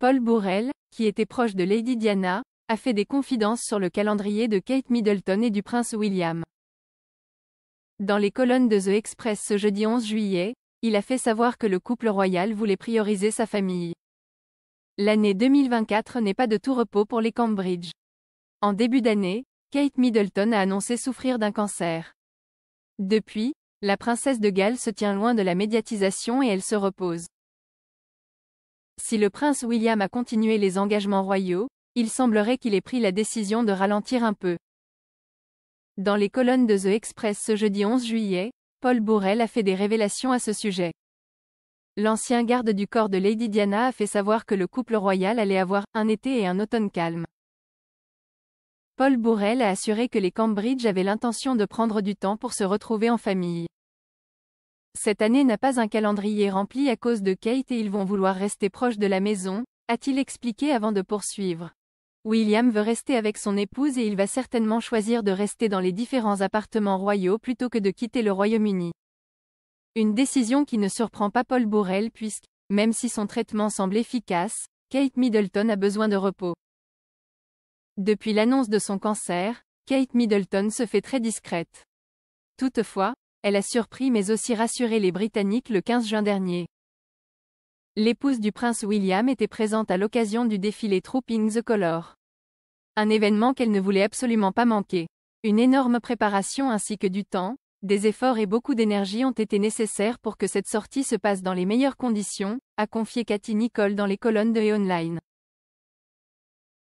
Paul Burrell, qui était proche de Lady Diana, a fait des confidences sur le calendrier de Kate Middleton et du prince William. Dans les colonnes de The Express ce jeudi 11 juillet, il a fait savoir que le couple royal voulait prioriser sa famille. L'année 2024 n'est pas de tout repos pour les Cambridge. En début d'année, Kate Middleton a annoncé souffrir d'un cancer. Depuis, la princesse de Galles se tient loin de la médiatisation et elle se repose. Si le prince William a continué les engagements royaux, il semblerait qu'il ait pris la décision de ralentir un peu. Dans les colonnes de The Express ce jeudi 11 juillet, Paul Burrell a fait des révélations à ce sujet. L'ancien garde du corps de Lady Diana a fait savoir que le couple royal allait avoir un été et un automne calme. Paul Burrell a assuré que les Cambridge avaient l'intention de prendre du temps pour se retrouver en famille. Cette année n'a pas un calendrier rempli à cause de Kate et ils vont vouloir rester proches de la maison, a-t-il expliqué avant de poursuivre. William veut rester avec son épouse et il va certainement choisir de rester dans les différents appartements royaux plutôt que de quitter le Royaume-Uni. Une décision qui ne surprend pas Paul Burrell puisque, même si son traitement semble efficace, Kate Middleton a besoin de repos. Depuis l'annonce de son cancer, Kate Middleton se fait très discrète. Toutefois, elle a surpris mais aussi rassuré les Britanniques le 15 juin dernier. L'épouse du prince William était présente à l'occasion du défilé Trooping the Colour. Un événement qu'elle ne voulait absolument pas manquer. Une énorme préparation ainsi que du temps, des efforts et beaucoup d'énergie ont été nécessaires pour que cette sortie se passe dans les meilleures conditions, a confié Katie Nicholl dans les colonnes de E-Online.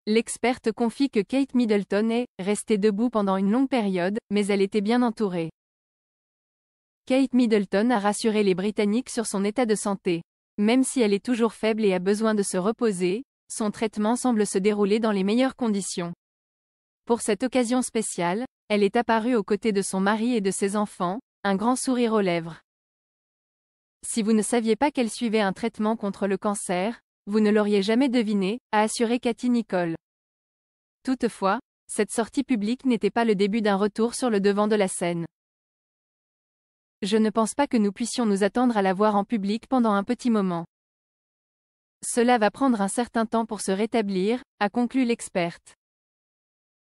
L'experte confie que Kate Middleton est restée debout pendant une longue période, mais elle était bien entourée. Kate Middleton a rassuré les Britanniques sur son état de santé. Même si elle est toujours faible et a besoin de se reposer, son traitement semble se dérouler dans les meilleures conditions. Pour cette occasion spéciale, elle est apparue aux côtés de son mari et de ses enfants, un grand sourire aux lèvres. Si vous ne saviez pas qu'elle suivait un traitement contre le cancer, vous ne l'auriez jamais deviné, a assuré Katie Nicholl. Toutefois, cette sortie publique n'était pas le début d'un retour sur le devant de la scène. Je ne pense pas que nous puissions nous attendre à la voir en public pendant un petit moment. Cela va prendre un certain temps pour se rétablir, a conclu l'experte.